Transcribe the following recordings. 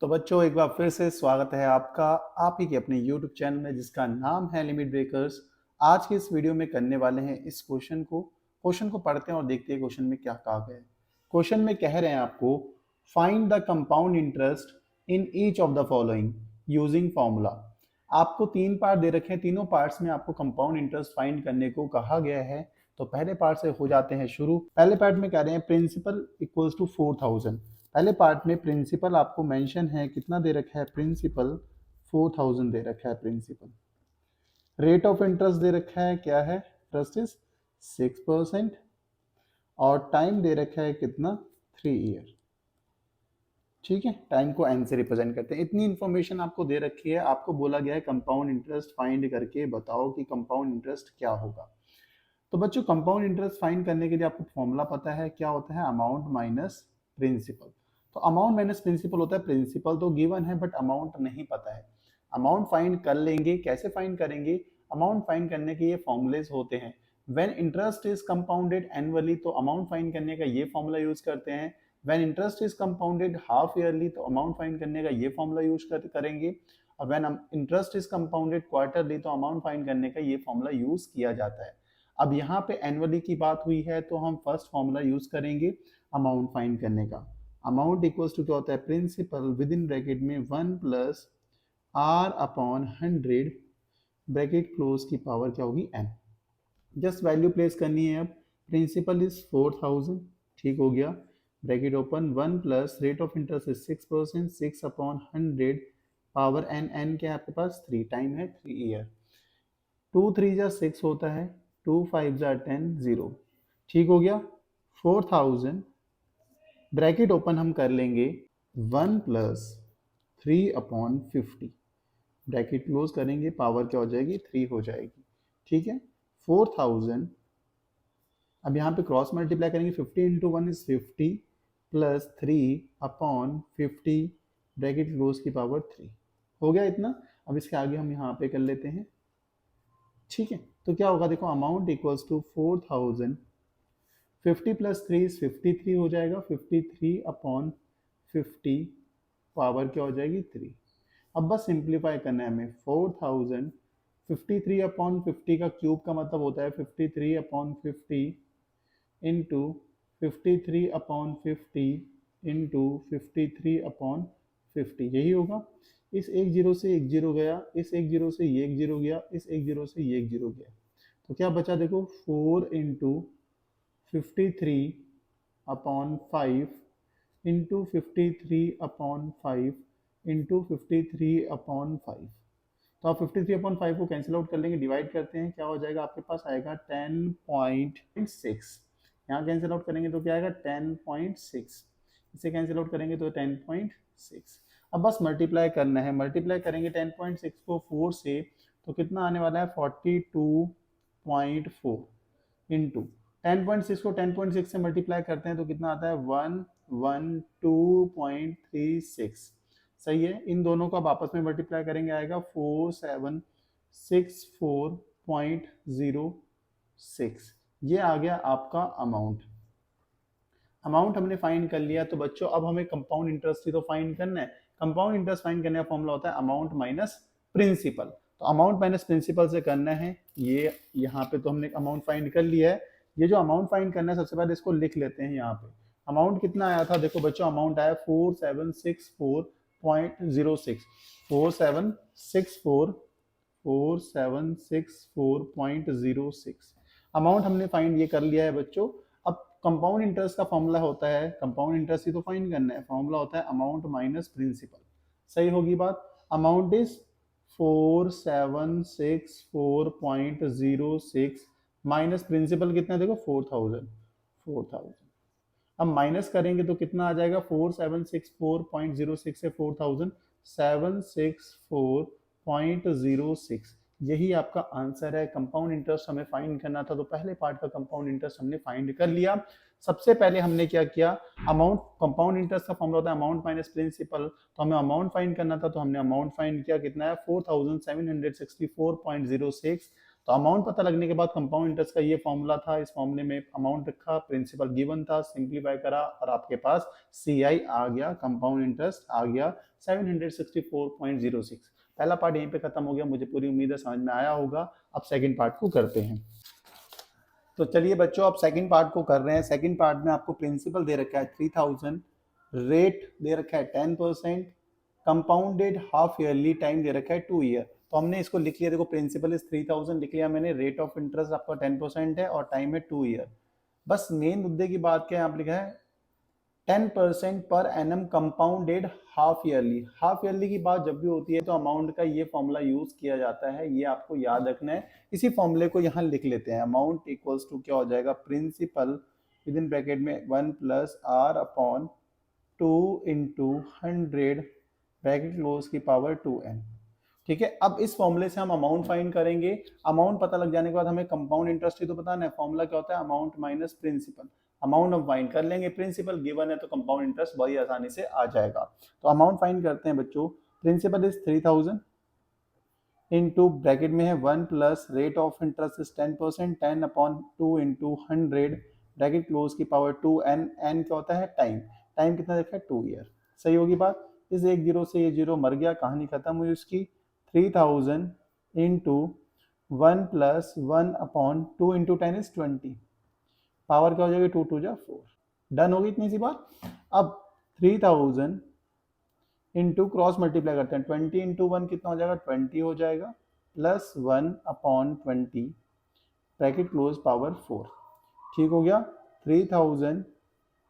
तो बच्चों एक बार फिर से स्वागत है आपका आप ही के अपने YouTube चैनल में जिसका नाम है लिमिट ब्रेकर्स। आज के इस वीडियो में करने वाले हैं इस क्वेश्चन को पढ़ते हैं और देखते हैं क्वेश्चन में क्या कहा गया है। क्वेश्चन में कह रहे हैं आपको find the compound interest in each of the following using formula. आपको तीन पार्ट दे रखे हैं, तीनों पार्ट्स में आपको कंपाउंड इंटरेस्ट फाइंड करने को कहा गया है। तो पहले पार्ट से हो जाते हैं शुरू। पहले पार्ट में कह रहे हैं प्रिंसिपल इक्वल्स टू 4000। पहले पार्ट में प्रिंसिपल आपको मेंशन है, कितना दे रखा है प्रिंसिपल 4000 दे रखा है प्रिंसिपल। रेट ऑफ इंटरेस्ट दे रखा है, क्या है फर्स्ट इज 6% और टाइम दे रखा है कितना 3 ईयर। ठीक है, टाइम को एन से रिप्रेजेंट करते हैं। इतनी इंफॉर्मेशन आपको दे रखी है, आपको बोला गया है कंपाउंड इंटरेस्ट फाइंड करके बताओ कि कंपाउंड इंटरेस्ट क्या होगा। तो बच्चों कंपाउंड इंटरेस्ट फाइंड करने के लिए आपको फॉर्मूला पता है, क्या होता है अमाउंट माइनस प्रिंसिपल। तो अमाउंट माइनस प्रिंसिपल होता है, प्रिंसिपल तो गिवन है बट अमाउंट नहीं पता है। अमाउंट फाइंड कर लेंगे, कैसे फाइंड करेंगे? अमाउंट फाइंड करने के ये फॉर्मूलेज होते हैं। When interest is compounded annually तो अमाउंट फाइंड करने का ये फॉर्मूला यूज करते हैं। When interest is compounded half yearly तो अमाउंट फाइंड करने का ये फॉर्मूला यूज करेंगे। और when interest is compounded quarterly तो अमाउंट फाइंड करने का ये फॉर्मूला यूज किया जाता है। अब यहाँ पे एनुअली की बात हुई है तो हम फर्स्ट फॉर्मूला यूज करेंगे अमाउंट फाइंड करने का। अमाउंट इक्वल्स टू क्या होता है प्रिंसिपल विद इन ब्रैकेट में 1 plus R upon 100 bracket close की पावर क्या होगी n। जस्ट वैल्यू प्लेस करनी है। अब प्रिंसिपल इज 4000, ठीक हो गया, bracket open 1 plus rate of interest is 6%, 6 upon 100 power n, n क्या है आपके पास 3, टाइम है 3 ईयर। 2 3 जा 6 होता है, 2 5 जा 10, 0, ठीक हो गया। 4000 ब्रैकेट ओपन हम कर लेंगे 1 प्लस 3 अपॉन 50 ब्रैकेट क्लोज करेंगे, पावर क्या हो जाएगी 3 हो जाएगी, ठीक है। 4000 अब यहाँ पे क्रॉस मल्टीप्लाई करेंगे, 50 into 1 is 50 plus 3 upon 50 bracket close की पावर 3 हो गया इतना। अब इसके आगे हम यहाँ पे कर लेते हैं, ठीक है। तो क्या होगा देखो amount equals to 4000, 50 plus 3 is 53 हो जाएगा, 53 अपॉन 50 पावर क्या हो जाएगी 3। अब बस सिंप्लीफाई करना है हमें। 4000 53 अपॉन 50 का क्यूब का मतलब होता है 53 upon 50 into 53 upon 50 into 53 upon 50, यही होगा। इस एक जीरो से एक जीरो गया, इस एक जीरो से ये एक जीरो गया, इस एक जीरो से ये एक जीरो गया, तो क्या बचा देखो 4 into 53 upon 5 into 53 upon 5 into 53 upon 5। तो आप 53 अपॉन 5 को कैंसिल आउट कर लेंगे, डिवाइड करते हैं, क्या हो जाएगा आपके पास आएगा 10.6। यहाँ कैंसिल आउट करेंगे तो क्या आएगा 10.6, इसे कैंसिल आउट करेंगे तो 10.6। अब बस मल्टीप्लाई करना है, मल्टीप्लाई करेंगे 10.6 को 4 से तो कितना आने वाला है 42.4 इंटू 10.6 को 10.6 से मल्टीप्लाई करते हैं तो कितना आता है 112.36। सही है, इन दोनों को आप आपस में मल्टीप्लाई करेंगे आएगा 4764.06। ये आ गया आपका अमाउंट। अमाउंट हमने फाइंड कर लिया। तो बच्चों अब हमें कंपाउंड इंटरेस्ट ही तो फाइंड करना है। कंपाउंड इंटरेस्ट फाइंड करने का फॉर्मूला होता है अमाउंट माइनस प्रिंसिपल। तो अमाउंट माइनस प्रिंसिपल से करना है, ये यहाँ पे तो हमने अमाउंट फाइंड कर लिया है। ये जो अमाउंट फाइंड करना है सबसे पहले इसको लिख लेते हैं। यहाँ पे अमाउंट कितना आया था देखो बच्चों, अमाउंट आया 4764.06, 4764.06। अमाउंट हमने फाइंड ये कर लिया है बच्चों। अब कंपाउंड इंटरेस्ट का फॉर्मूला होता है, कंपाउंड इंटरेस्ट ही तो फाइंड करना है, फॉर्मूला होता है अमाउंट माइनस प्रिंसिपल। सही होगी बात। अमाउंट इज 4764.06 माइनस प्रिंसिपल कितना देखो 4000। अब माइनस करेंगे तो कितना आ जाएगा 4764.06 से 4000 764.06, यही आपका आंसर है। कंपाउंड इंटरेस्ट हमें फाइंड करना था तो पहले पार्ट का कंपाउंड इंटरेस्ट हमने फाइंड कर लिया। सबसे पहले हमने क्या किया, अमाउंट, कंपाउंड इंटरेस्ट का फॉर्मूला होता है अमाउंट माइनस प्रिंसिपल, तो हमें अमाउंट फाइंड करना था तो हमने अमाउंट फाइंड किया, कितना है 4764.06 तो अमाउंट पता लगने के बाद कंपाउंड इंटरेस्ट का ये फॉर्मूला था, इस फॉर्मूले में अमाउंट रखा, प्रिंसिपल गिवन था, सिंप्लीफाई करा और आपके पास CI आ गया, कंपाउंड इंटरेस्ट आ गया 764.06। पहला पार्ट यहीं पे खत्म हो गया, मुझे पूरी उम्मीद है समझ में आया होगा। अब सेकंड पार्ट को करते हैं। तो चलिए बच्चों, अब सेकंड पार्ट को कर रहे हैं। सेकंड पार्ट में आपको प्रिंसिपल दे रखा है 3000, रेट दे रखा है 10%, कंपाउंडेड हाफ ईयरली, टाइम दे रखा है 2 ईयर। तो हमने इसको लिख लिया, देखो प्रिंसिपल इज 3000 लिख लिया मैंने, रेट ऑफ इंटरेस्ट आपका 10% है और टाइम है 2 ईयर। बस मेन मुद्दे की बात क्या है, आप लिखा है 10% per annum compounded half yearly. Half yearly की बात जब भी होती है तो अमाउंट का ये फॉर्मूला यूज किया जाता है, ये आपको याद रखना है। इसी फॉर्मूले को यहाँ लिख लेते हैं, अमाउंट इक्वल्स टू क्या हो जाएगा, प्रिंसिपल विद इन ब्रैकेट में 1 plus R upon 2 into 100 bracket close की पावर 2n। ठीक है, अब इस फॉर्मूले से हम अमाउंट फाइंड करेंगे। अमाउंट पता लग जाने के बाद हमें कंपाउंड इंटरेस्ट ही तो बताना है। फॉर्मूला क्या होता है, अमाउंट माइनस प्रिंसिपल। अमाउंट हम फाइंड कर लेंगे, प्रिंसिपल गिवन है तो कंपाउंड इंटरेस्ट बड़ी आसानी से आ जाएगा। तो अमाउंट फाइंड करते हैं बच्चों। प्रिंसिपल इज 3000 इंटू ब्रैकेट में है 1 plus rate of interest is 10%, 10 upon 2 into 100 bracket close की पावर 2n। n क्या होता है, टाइम। टाइम कितना देखा है, 2 ईयर। सही होगी बात। इस एक जीरो से ये जीरो मर गया, कहानी खत्म हुई उसकी। 3000 into 1 plus 1 upon 2 into 10 is 20, power क्या हो जाएगी, 2 2 जा 4। डन होगी इतनी सी बात। अब 3000 इंटू क्रॉस मल्टीप्लाई करते हैं, 20 इंटू 1 कितना हो जाएगा, 20 हो जाएगा, plus 1 upon 20 bracket close power 4। ठीक हो गया। 3000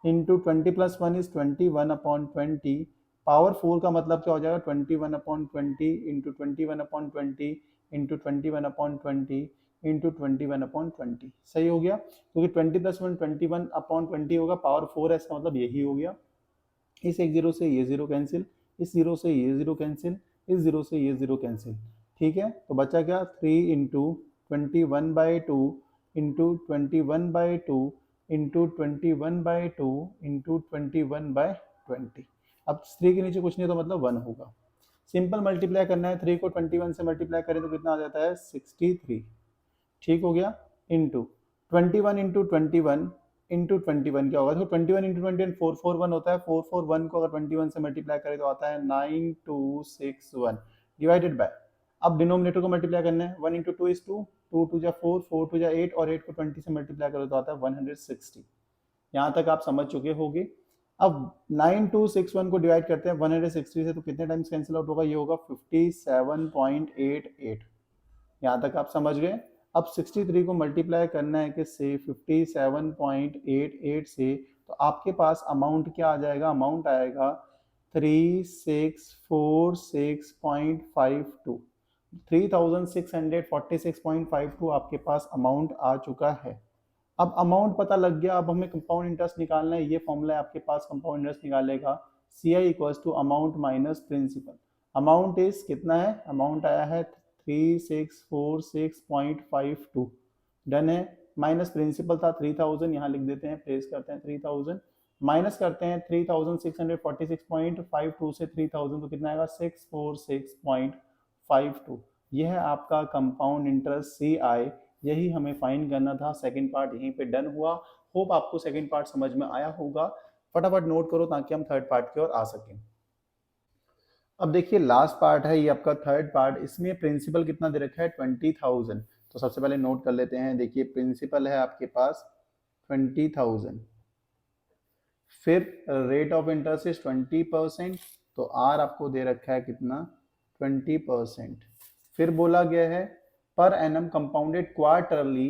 into 20 plus 1 is 21 upon 20, power 4 का मतलब क्या हो जाएगा, 21 upon 20 into 21 upon 20 into 21 upon 20 into 21 upon 20। सही हो गया, क्योंकि 20 प्लस 1 21 अपॉन 20 होगा, पावर 4 है, इसका मतलब यही हो गया। इस एक जीरो से ये जीरो कैंसिल, इस जीरो से ये जीरो कैंसिल, इस जीरो से ये जीरो कैंसिल। ठीक है, तो बचा क्या, 3 इंटू 21/2 इंटू 21/2 इंटू 21/2 इंटू 21/20। अब 3 के नीचे कुछ नहीं तो मतलब 1 होगा। सिंपल मल्टीप्लाई करना है, 3 को 21 से मल्टीप्लाई करें तो कितना आ जाता है, 63। ठीक हो गया, इंटू 21 इंटू 21 इंटू 21 क्या होगा, तो 21 इंटू 21 441 होता है। 441 को अगर 21 से मल्टीप्लाई करें तो आता है 9261 डिवाइडेड बाय, अब डिनोमिनेटर को मल्टीप्लाई करना है, 1 इंटू 2 इज 2, 2 2 जा 4, 4 2 जा 8 और 8 को 20 से मल्टीप्लाई करो तो आता है 160। यहाँ तक आप समझ चुके होंगे। अब 9261 को डिवाइड करते हैं 160 से, तो कितने टाइम्स कैंसिल आउट होगा, ये होगा 57.88। यहाँ तक आप समझ गए। अब 63 को मल्टीप्लाई करना है किससे, 57.88 से, तो आपके पास अमाउंट क्या आ जाएगा, अमाउंट आएगा 3646.52, 3646.52 आपके पास अमाउंट आ चुका है। अब अमाउंट पता लग गया, अब हमें कंपाउंड इंटरेस्ट निकालना है। ये फॉर्मूला है आपके पास कंपाउंड इंटरेस्ट निकालेगा, CI equals to amount minus principal. Amount is कितना है, अमाउंट आया है 3646.52। डन है, माइनस प्रिंसिपल था 3000, यहाँ लिख देते हैं, प्लेस करते हैं 3000, माइनस करते हैं 3646.52 से 3000, तो कितना आएगा 646.52। यह है आपका कंपाउंड इंटरेस्ट CI, यही हमें फाइंड करना था। सेकंड पार्ट यहीं पे डन हुआ। होप आपको सेकंड पार्ट समझ में आया होगा। फटाफट नोट करो ताकि हम थर्ड पार्ट की ओर आ सकें। अब देखिए लास्ट पार्ट है ये आपका थर्ड पार्ट, इसमें प्रिंसिपल कितना दे रखा है, 20,000। तो सबसे पहले नोट कर लेते हैं, देखिए प्रिंसिपल है आपके पास 20,000, फिर रेट ऑफ इंटरेस्ट इज 20%, तो आर आपको दे रखा है कितना, 20%। फिर बोला गया है per annum compounded quarterly,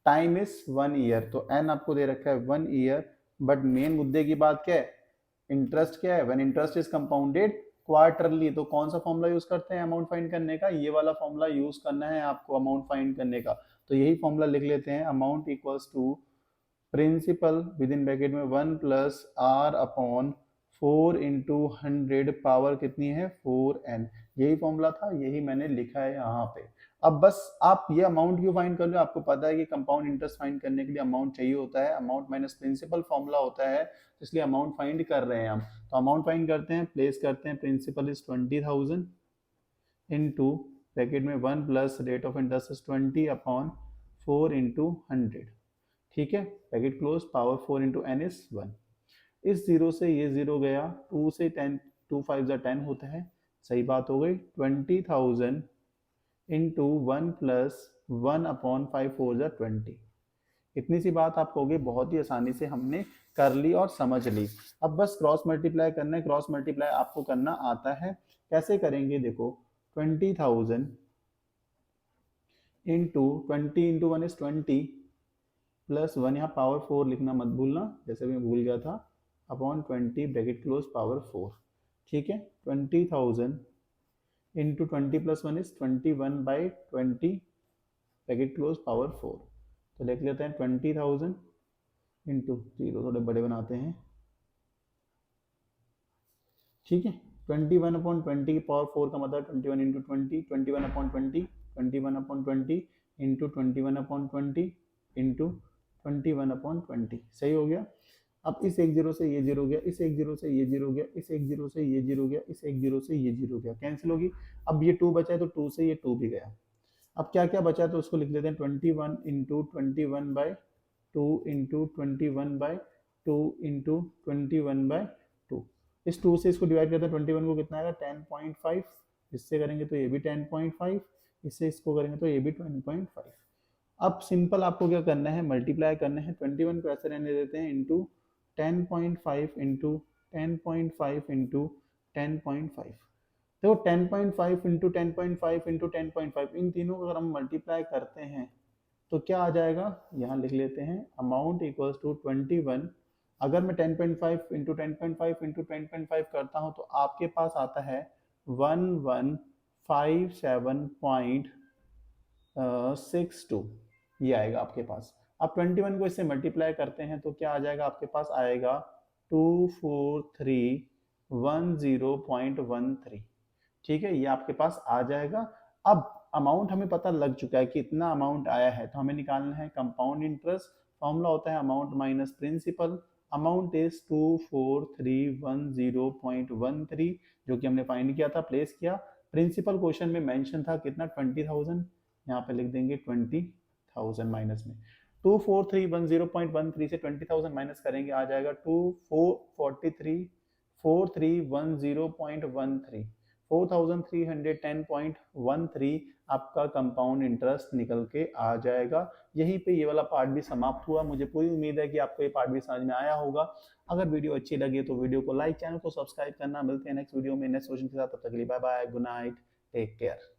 time is 1 year, तो एन आपको दे रखा है 1 ईयर। बट मेन मुद्दे की बात क्या है, इंटरेस्ट क्या है, when interest is compounded quarterly, तो कौन सा फॉर्मूला यूज करते हैं अमाउंट फाइंड करने का, ये वाला फॉर्मूला यूज करना है आपको अमाउंट फाइंड करने का। तो यही फॉर्मूला लिख लेते हैं, amount equals to principal with in bracket में 1 plus R upon 4 into 100 power कितनी है 4n। यही फॉर्मूला था, यही मैंने लिखा है यहाँ पे। अब बस आप ये अमाउंट क्यों फाइंड कर रहे हो, आपको पता है कि कंपाउंड इंटरेस्ट फाइंड करने के लिए अमाउंट चाहिए होता है, अमाउंट माइनस प्रिंसिपल फॉर्मूला होता है, इसलिए अमाउंट फाइंड कर रहे हैं हम। तो अमाउंट फाइंड करते हैं, प्लेस करते हैं, प्रिंसिपल इज 20,000 इंटू ब्रैकेट में 1 plus rate of interest is 20/4 into 100, ठीक है, bracket close, power 4 into N is 1। इस जीरो से ये जीरो गया, 2 से 10, 2 5 10 होता है, सही बात हो गई। 20,000 इंटू 1 प्लस 1/5 4 20, इतनी सी बात आप कहोगे बहुत ही आसानी से हमने कर ली और समझ ली। अब बस क्रॉस मल्टीप्लाई करना है, क्रॉस मल्टीप्लाई आपको करना आता है, कैसे करेंगे देखो, 20,000 इंटू 20 इंटू 1 इज 20 प्लस 1, यहाँ पावर 4 लिखना मत भूलना, जैसे मैं भूल गया था, अपॉन 20 ब्रैकेट क्लोज पावर 4, ठीक है। 20,000 into 20 plus 1 is 21/20 bracket close power 4, तो लिख लेते हैं 20,000 इंटू, जीरो थोड़े बड़े बनाते हैं, ठीक है। 21/20 की पावर 4 का मतलब 21 इंटू 20, 21/20, 21/20 इंटू 21/20 इंटू 21/20, सही हो गया। अब इस एक जीरो से ये जीरो गया, इस एक जीरो से ये जीरो गया, इस एक जीरो से ये जीरो गया, इस एक जीरो से ये जीरो गया, कैंसिल होगी। अब ये 2 बचा है तो 2 से ये 2 भी गया। अब क्या क्या बचा तो उसको लिख लेते हैं 21 इंटू 21/2 इंटू 21/2 इंटू 21/2। इस 2 से इसको डिवाइड करते हैं, 21 को कितना आएगा 10.5, इससे करेंगे तो ये भी 10.5, इससे इसको करेंगे तो ये भी 10.5। अब सिंपल आपको क्या करना है, मल्टीप्लाई करना है, 21 को ऐसे रहने देते हैं इंटू 10.5 इंटू 10.5 इंटू 10.5। देखो 10.5 इंटू 10.5 इंटू 10.5, इन तीनों को अगर हम मल्टीप्लाई करते हैं तो क्या आ जाएगा, यहाँ लिख लेते हैं अमाउंट इक्वल्स टू 21। अगर मैं 10.5 इंटू 10.5 इंटू 10.5 करता हूँ तो आपके पास आता है 1157.62, ये आएगा आपके पास। अब 21 को इससे मल्टीप्लाई करते हैं तो क्या आ जाएगा, आपके पास आएगा 24310.13, ठीक है, ये आपके पास आ जाएगा। अब अमाउंट हमें पता लग चुका है कि इतना अमाउंट आया है, तो हमें निकालना है कंपाउंड इंटरेस्ट। फॉर्मूला होता है amount minus principal. Amount is 24310.13, जो कि हमने फाइंड किया था, प्लेस किया। प्रिंसिपल क्वेश्चन में मेंशन था कितना 20,000, यहाँ पे लिख देंगे 20,000 माइनस में 24310.13 से 20,000 माइनस करेंगे, आ जाएगा 4310.13, 4310.13 आपका कंपाउंड इंटरेस्ट निकल के आ जाएगा। यहीं पे ये वाला पार्ट भी समाप्त हुआ। मुझे पूरी उम्मीद है कि आपको ये पार्ट भी समझ में आया होगा। अगर वीडियो अच्छी लगी तो वीडियो को लाइक, चैनल को सब्सक्राइब करना। मिलते हैं नेक्स्ट वीडियो में नेक्स्ट क्वेश्चन के साथ, तब तक के लिए bye bye, good night, take care.